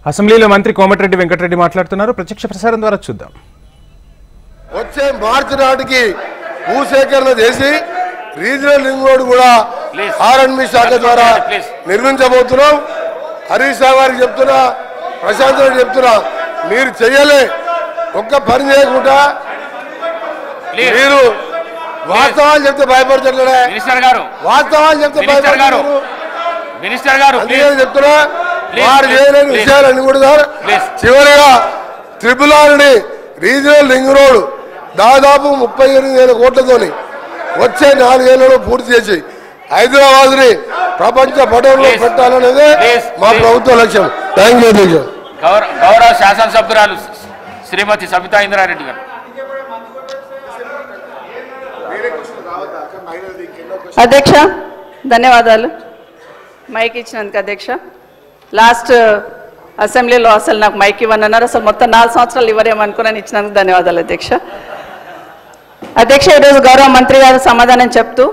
అసెంబ్లీలో మంత్రి కోమటిరెడ్డి వెంకటరెడ్డి మాట్లాడుతున్నారు. ప్రత్యక్ష ప్రసారం ద్వారా చూద్దాం. వచ్చే మార్చి నాటికి భూసేకరణ చేసి రీజనల్ రింగ్ రోడ్ కూడా ఆర్ఎండ్బి శాఖ ద్వారా నిర్మించబోతున్నాం. హరీష్ రావు గారికి చెప్తున్నా, ప్రశాంత్ రెడ్డి చెప్తున్నా, మీరు చెయ్యలే ఒక్క పని చేయకుండా మీరు వాస్తవాలు చెప్తే భయపడతారు. వాస్తవాలు చెప్తే భయపడతారు. చెప్తున్నా వారు చేయలేని విషయాలన్నీ కూడా సార్. చివరిగా ట్రిపుల్ ఆర్ని రీజనల్ రింగ్ రోడ్ దాదాపు 38,000 కోట్లతోని వచ్చే 4 ఏళ్లలో పూర్తి చేసి హైదరాబాద్ ని ప్రపంచ పటంలో పెట్టాలనేదే మా ప్రభుత్వ లక్ష్యం. థ్యాంక్ యూ అధ్యక్ష. గౌరవ శాసనసభ్యురాలు శ్రీమతి సబితా ఇంద్రారెడ్డి గారు. అధ్యక్ష ధన్యవాదాలు మైక్ ఇచ్చినందుకు. అధ్యక్ష లాస్ట్ అసెంబ్లీలో అసలు నాకు మైక్ ఇవ్వనన్నారు. అసలు మొత్తం 4 సంవత్సరాలు ఇవ్వరేమనుకున్నాను. ఇచ్చినందుకు ధన్యవాదాలు అధ్యక్ష. అధ్యక్ష ఈరోజు గౌరవ మంత్రి గారు సమాధానం చెప్తూ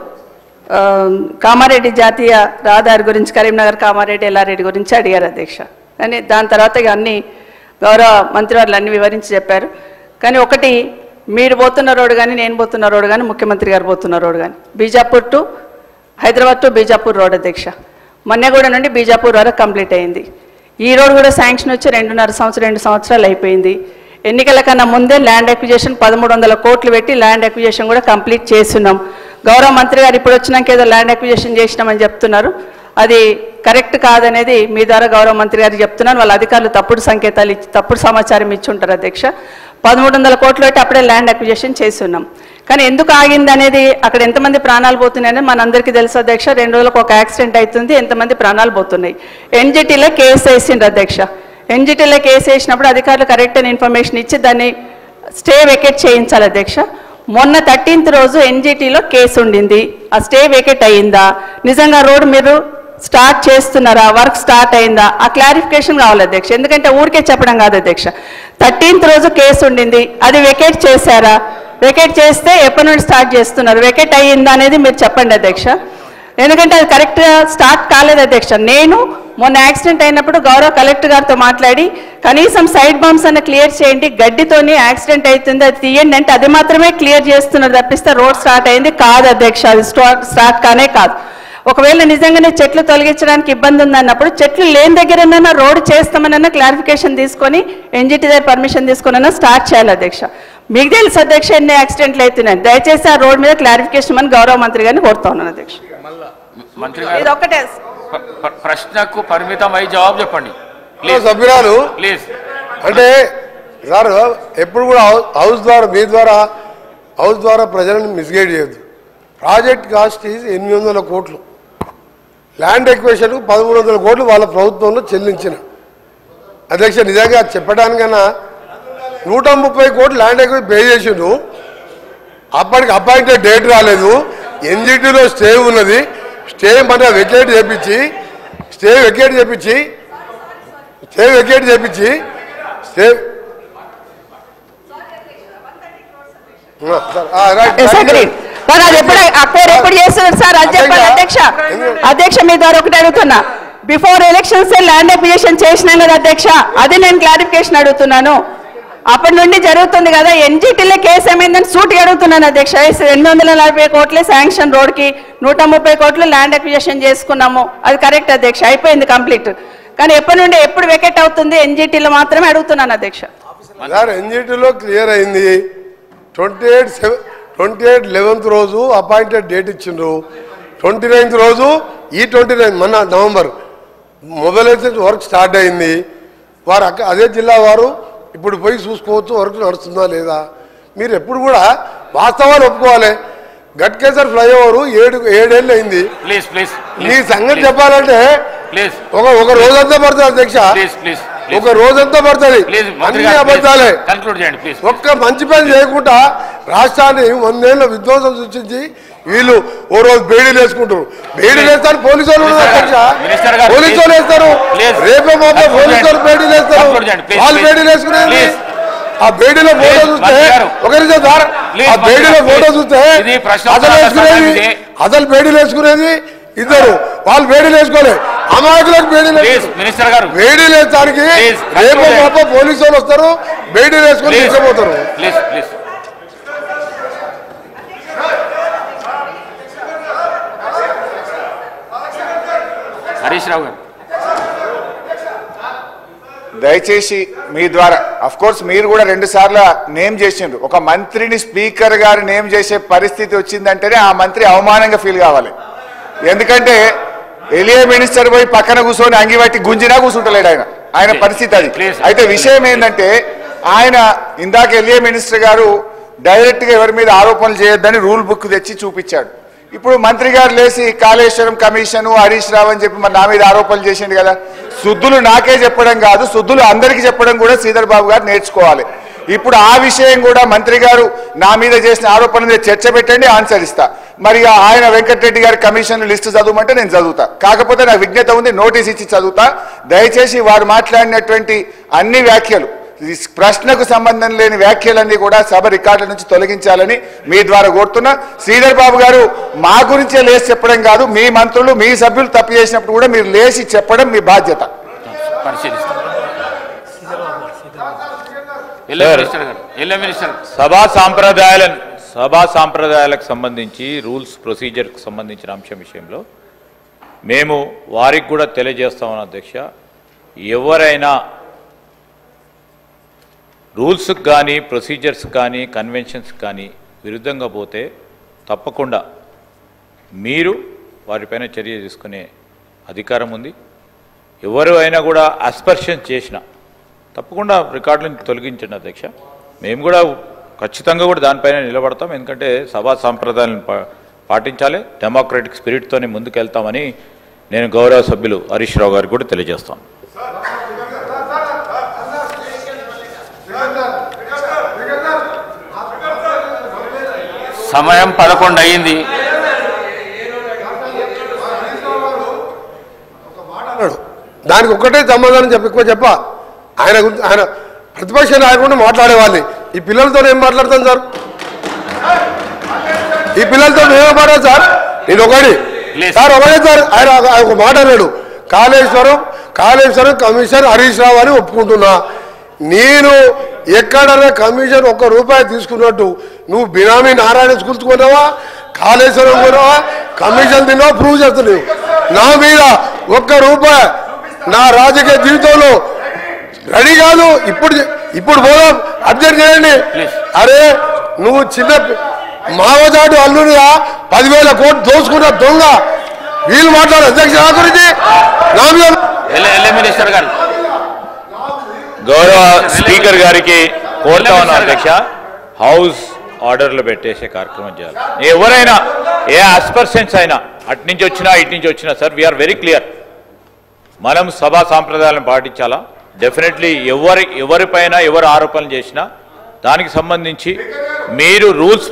కామారెడ్డి జాతీయ రహదారి గురించి, కరీంనగర్ కామారెడ్డి ఎల్లారెడ్డి గురించి అడిగారు అధ్యక్ష. కానీ దాని తర్వాత ఇక అన్ని గౌరవ మంత్రి వారు అన్ని వివరించి చెప్పారు. కానీ ఒకటి, మీరు పోతున్న రోడ్డు కానీ నేను పోతున్న రోడ్డు కానీ ముఖ్యమంత్రి గారు పోతున్న రోడ్డు కానీ Bijapur to Hyderabad to Bijapur road అధ్యక్ష మన్నెగూడ నుండి బీజాపూర్ వరకు కంప్లీట్ అయింది. ఈ రోడ్ కూడా శాంక్షన్ వచ్చి 2 సంవత్సరాలు అయిపోయింది. ఎన్నికల కన్నా ముందే ల్యాండ్ అక్విజిషన్ 1300 కోట్లు పెట్టి ల్యాండ్ అక్విజిషన్ కూడా కంప్లీట్ చేస్తున్నాం. గౌరవ మంత్రి గారు ఇప్పుడు వచ్చినాక ఏదో ల్యాండ్ అక్విజిషన్ చేసినామని చెప్తున్నారు. అది కరెక్ట్ కాదనేది మీ ద్వారా గౌరవ మంత్రి గారికి చెప్తున్నాను. వాళ్ళ అధికారులు తప్పుడు సంకేతాలు ఇచ్చి తప్పుడు సమాచారం ఇచ్చి ఉంటారు అధ్యక్ష. 1300 కోట్లు పెట్టి అప్పుడే ల్యాండ్ అక్విజిషన్ చేస్తున్నాం. కానీ ఎందుకు ఆగింది అనేది, అక్కడ ఎంతమంది ప్రాణాలు పోతున్నాయని మనందరికీ తెలుసు అధ్యక్ష. 2 రోజులకు ఒక యాక్సిడెంట్ అవుతుంది, ఎంతమంది ప్రాణాలు పోతున్నాయి. ఎన్జిటీలో కేసు వేసిండ్రు అధ్యక్ష. ఎన్జిటీలో కేసు వేసినప్పుడు అధికారులు కరెక్ట్ అయిన ఇన్ఫర్మేషన్ ఇచ్చి దాన్ని స్టే వెకేట్ చేయించాలి అధ్యక్ష. మొన్న 13th రోజు ఎన్జిటీలో కేసు ఉండింది. ఆ స్టే వెకేట్ అయ్యిందా, నిజంగా రోడ్డు మీరు స్టార్ట్ చేస్తున్నారా, వర్క్ స్టార్ట్ అయిందా, ఆ క్లారిఫికేషన్ కావాలి అధ్యక్ష. ఎందుకంటే ఊరికే చెప్పడం కాదు అధ్యక్ష. 13th రోజు కేసు ఉండింది, అది వెకేట్ చేశారా, వెకేట్ చేస్తే ఎప్పటి నుండి స్టార్ట్ చేస్తున్నారు, వెకేట్ అయ్యిందా అనేది మీరు చెప్పండి అధ్యక్ష. ఎందుకంటే అది కరెక్ట్గా స్టార్ట్ కాలేదు అధ్యక్ష. నేను మొన్న యాక్సిడెంట్ అయినప్పుడు గౌరవ కలెక్టర్ గారితో మాట్లాడి కనీసం సైడ్ బంప్స్ అన్న క్లియర్ చేయండి, గడ్డితోని యాక్సిడెంట్ అవుతుంది అది తీయండి అంటే అది మాత్రమే క్లియర్ చేస్తున్నారు తప్పిస్తే రోడ్ స్టార్ట్ అయింది కాదు అధ్యక్ష. అది స్టార్ట్ కానే కాదు. ఒకవేళ నిజంగానే చెట్లు తొలగించడానికి ఇబ్బంది ఉందన్నప్పుడు చెట్లు లేని దగ్గరనైనా రోడ్డు చేస్తామనన్నా క్లారిఫికేషన్ తీసుకొని ఎన్జిటి దగ్గర పర్మిషన్ తీసుకున్నా స్టార్ట్ చేయాలి అధ్యక్ష. మీకు తెలుసు అధ్యక్ష ఎన్ని యాక్సిడెంట్లు అవుతున్నాయి. దయచేసి ఆ రోడ్ మీద క్లారిఫికేషన్ అని గౌరవ మంత్రి గారిని కోరుతా ఉన్నాను అధ్యక్ష. ఇది ఒక్కటే ప్రశ్నకు పరిమితమై జవాబు చెప్పండి సభ్యురాలు ప్లీజ్. అంటే సార్ ఎప్పుడు కూడా హౌస్ ద్వారా మీ ద్వారా హౌస్ ద్వారా ప్రజలను మిస్గైడ్ చేయొద్దు. ప్రాజెక్ట్ కాస్ట్ ఈజ్ 800 కోట్లు, ల్యాండ్ ఎక్విజిషన్కు 1300 కోట్లు వాళ్ళ ప్రభుత్వంలో చెల్లించిన అధ్యక్ష. నిజంగా చెప్పడానికన్నా 130 కోట్లు ల్యాండ్ ఎక్విజిషన్ పే చేసిండు. అప్పటికి అపాయింటెడ్ డేట్ రాలేదు. ఎన్జిటీలో స్టే ఉన్నది. స్టే మన వెకేట్ చేపించి స్టే అధ్యక్ష మీ ద్వారా ఒకటి అడుగుతున్నా. బిఫోర్ ఎలక్షన్స్ ల్యాండ్ అక్విజిషన్ చేసినాం కదా అధ్యక్ష, అది నేను క్లారిఫికేషన్ అడుగుతున్నాను. అప్పటి నుండి జరుగుతుంది కదా, ఎన్జిటీలో కేసు ఏమైందని సూటిగా అడుగుతున్నాను అధ్యక్ష. 840 కోట్లే శాంక్షన్ రోడ్కి, 130 కోట్లు ల్యాండ్ అక్విజిషన్ చేసుకున్నాము, అది కరెక్ట్ అధ్యక్ష, అయిపోయింది కంప్లీట్. కానీ ఎప్పటి నుండి ఎప్పుడు వెకేట్ అవుతుంది ఎన్జిటీలో మాత్రమే అడుగుతున్నాను అధ్యక్ష. ఎన్జిటీలో క్లియర్ అయింది. 28/11 రోజు అపాయింటెడ్ డేట్ ఇచ్చిండ్రు. 29th రోజు ఈ 29 మన నవంబర్ మొబైలైజేషన్ వర్క్ స్టార్ట్ అయింది. వారు అదే జిల్లా వారు ఇప్పుడు పోయి చూసుకోవచ్చు వర్క్ నడుస్తుందా లేదా. మీరు ఎప్పుడు కూడా వాస్తవాలు ఒప్పుకోవాలి. గట్కేసర్ ఫ్లైఓవర్ 7 ఏళ్ళు అయింది. మీ సంగతి చెప్పాలంటే ఒక రోజంతా పడుతుంది అధ్యక్ష, ఒక రోజంతా పడుతుంది. అన్ని అబద్ధాలే. ఒక్క మంచి పని చేయకుండా రాష్ట్రాన్ని 100 ఏళ్ళ విధ్వంసం సృష్టించి వీళ్ళు ఓ రోజు బేడీలు వేసుకుంటారు. బేడీలు వేస్తారు పోలీసు వాళ్ళు అధ్యక్ష, పోలీసు వాళ్ళు వేస్తారు. రేపే మాపే పోలీసు వాళ్ళు బేడీలు వేస్తారు. వాళ్ళు బేడీలు వేసుకునేది ఆ బేడీలో ఫోటో చూస్తే ఒకరి ద్వారా ఆ బేడీలో ఫోటో చూస్తే అసలు బేడీలు వేసుకునేది ఇద్దరు, వాళ్ళు బేడీలు వేసుకోలేదు. అమాయకులకు మినిస్టర్ గారు వేడి లేదానికి రేపు పాప పోలీసు వాళ్ళు వస్తారు, వేడి వేసుకొని తీసుకుపోతారు. Please please. హరీష్ రావు గారు దయచేసి మీ ద్వారా అఫ్ కోర్స్ మీరు కూడా 2 సార్లు నేమ్ చేసిండ్రు. ఒక మంత్రిని స్పీకర్ గారు నేమ్ చేసే పరిస్థితి వచ్చిందంటేనే ఆ మంత్రి అవమానంగా ఫీల్ కావాలి. ఎందుకంటే ఎలియే మినిస్టర్ పోయి పక్కన కూర్చొని అంగిబట్టి గుంజినా కూర్చుంటలేడు ఆయన పరిస్థితి అది. అయితే విషయం ఏంటంటే ఆయన ఇందాక ఎలియే మినిస్టర్ గారు డైరెక్ట్ గా ఎవరి మీద ఆరోపణలు చేయొద్దని రూల్ బుక్ తెచ్చి చూపించాడు. ఇప్పుడు మంత్రి గారు లేచి కాళేశ్వరం కమిషన్ హరీష్ రావు అని చెప్పి మరి నా మీద ఆరోపణలు చేసిండు కదా. శుద్ధులు నాకే చెప్పడం కాదు, శుద్ధులు అందరికీ చెప్పడం కూడా శ్రీధర్ బాబు గారు నేర్చుకోవాలి. ఇప్పుడు ఆ విషయం కూడా మంత్రి గారు నా మీద చేసిన ఆరోపణల మీద చర్చ పెట్టండి, ఆన్సర్ ఇస్తా. మరి ఆయన వెంకటరెడ్డి గారి కమిషన్ లిస్టు చదవమంటే నేను చదువుతా. కాకపోతే నాకు విజ్ఞత ఉంది, నోటీస్ ఇచ్చి చదువుతా. దయచేసి వారు మాట్లాడినటువంటి అన్ని వ్యాఖ్యలు, ప్రశ్నకు సంబంధం లేని వ్యాఖ్యలన్నీ కూడా సభ రికార్డుల నుంచి తొలగించాలని మీ ద్వారా కోరుతున్నా. శ్రీధర్ బాబు గారు మా గురించే లేచి చెప్పడం కాదు, మీ మంత్రులు మీ సభ్యులు తప్పు చేసినప్పుడు కూడా మీరు లేచి చెప్పడం మీ బాధ్యత. సభా సాంప్రదాయాలకు సంబంధించి రూల్స్ ప్రొసీజర్కి సంబంధించిన అంశం విషయంలో మేము వారికి కూడా తెలియజేస్తామని అధ్యక్ష, ఎవరైనా రూల్స్కి కానీ ప్రొసీజర్స్ కానీ కన్వెన్షన్స్ కానీ విరుద్ధంగా పోతే తప్పకుండా మీరు వారిపైన చర్య తీసుకునే అధికారం ఉంది. ఎవరు అయినా కూడా అస్పర్షన్ చేసినా తప్పకుండా రికార్డులను తొలగించండి అధ్యక్ష. మేము కూడా ఖచ్చితంగా కూడా దానిపైన నిలబడతాం. ఎందుకంటే సభా సాంప్రదాయాలను పాటించాలి, డెమోక్రటిక్ స్పిరిట్తోనే ముందుకెళ్తామని నేను గౌరవ సభ్యులు హరీష్ రావు గారికి కూడా తెలియజేస్తాను. సమయం 11 అయింది. దానికి ఒక్కటే సమాధానం చెప్ప ఆయన ప్రతిపక్ష నాయకుడు మాట్లాడేవాళ్ళని ఈ పిల్లలతో ఏం మాట్లాడతాం సార్? ఈ పిల్లలతో ఏమో మాట్లాడు సార్? నేను ఒకటి సార్ ఆయన ఒక మాట అన్నాడు, కాళేశ్వరం కమిషన్ హరీష్ రావు అని ఒప్పుకుంటున్నా. నేను ఎక్కడన్నా కమిషన్ ₹1 తీసుకున్నట్టు నువ్వు బినామీ నారాయణ స్కూల్ కొన్నావా, కాళేశ్వరం కొన్నావా, కమిషన్ తిన్నావా ప్రూవ్ చేస్తున్నావు. నా మీద ₹1 నా రాజకీయ జీవితంలో రెడీ కాదు. ఇప్పుడు పోదాం, అబ్జెక్ట్ చేయండి. అరే నువ్వు చిన్న మావజాటు అల్లుడిగా 10,000 కోట్లు దోచుకున్న దొంగ, వీళ్ళు మాట్లాడు అధ్యక్ష నా గురించి. గౌరవ స్పీకర్ గారికి కోరుతా ఉన్నా అధ్యక్ష, హౌస్ ఆర్డర్లు పెట్టేసే కార్యక్రమం చేయాలి. ఎవరైనా ఏ అస్పర్షన్స్ అయినా అటు నుంచి వచ్చినా ఇటు నుంచి వచ్చినా సార్, వీఆర్ వెరీ క్లియర్. మనం సభా సాంప్రదాయాలను పాటించాలా. డెఫినెట్లీ ఎవరిపైన ఎవరు ఆరోపణలు చేసినా దానికి సంబంధించి మీరు రూల్స్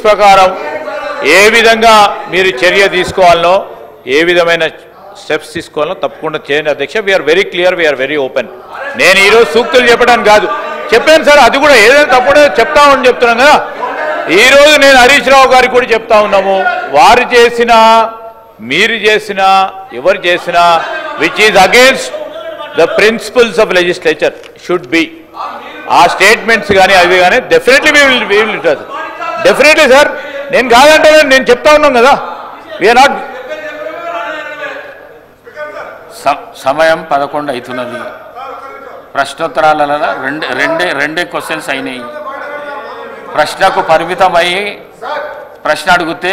ప్రకారం ఏ విధంగా మీరు చర్య తీసుకోవాలనో, ఏ విధమైన స్టెప్స్ తీసుకోవాలనో తప్పకుండా చేయండి అధ్యక్ష. We are very clear, we are very open. నేను ఈరోజు సూక్తులు చెప్పడానికి కాదు, చెప్పాను సార్, అది కూడా ఏదైనా తప్పుడే చెప్తామని చెప్తున్నాను కదా. ఈరోజు నేను హరీష్ రావు గారికి కూడా చెప్తా ఉన్నాము, వారు చేసినా మీరు చేసినా ఎవరు చేసినా which is against the principles of legislature should be, ఆ స్టేట్మెంట్స్ కానీ అవి కానీ డెఫినెట్లీ డెఫినెట్లీ సార్. నేను కాదంటే నేను చెప్తా ఉన్నాను కదా. We are not. సమయం 11 అవుతున్నది. ప్రశ్నోత్తరాలలో రెండే క్వశ్చన్స్ అయినాయి. ప్రశ్నకు పరిమితమై ప్రశ్న అడిగితే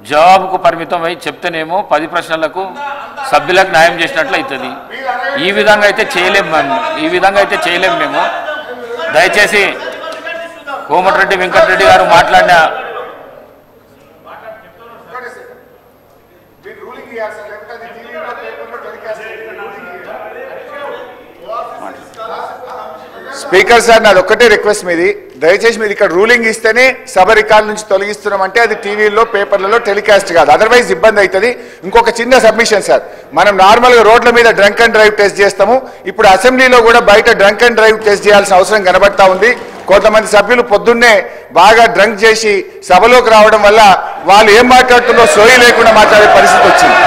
జవాబుకు పరిమితమై చెప్తేనేమో 10 ప్రశ్నలకు సభ్యులకు న్యాయం చేసినట్లు అవుతుంది. ఈ విధంగా అయితే చేయలేము మేము. దయచేసి కోమటిరెడ్డి వెంకటరెడ్డి గారు మాట్లాడిన స్పీకర్ సార్, నాది ఒక్కటే రిక్వెస్ట్ మీది, దయచేసి మీరు ఇక్కడ రూలింగ్ ఇస్తేనే సభ రికార్డు నుంచి తొలగిస్తున్నామంటే అది టీవీలో పేపర్లలో టెలికాస్ట్ కాదు, అదర్వైజ్ ఇబ్బంది అవుతుంది. ఇంకొక చిన్న సబ్మిషన్ సార్, మనం నార్మల్గా రోడ్ల మీద డ్రంక్ అండ్ డ్రైవ్ టెస్ట్ చేస్తాము, ఇప్పుడు అసెంబ్లీలో కూడా బయట డ్రంక్ అండ్ డ్రైవ్ టెస్ట్ చేయాల్సిన అవసరం కనబడతా ఉంది. కొంతమంది సభ్యులు పొద్దున్నే బాగా డ్రంక్ చేసి సభలోకి రావడం వల్ల వాళ్ళు ఏం మాట్లాడుతుందో సోయి లేకుండా మాట్లాడే పరిస్థితి వచ్చింది.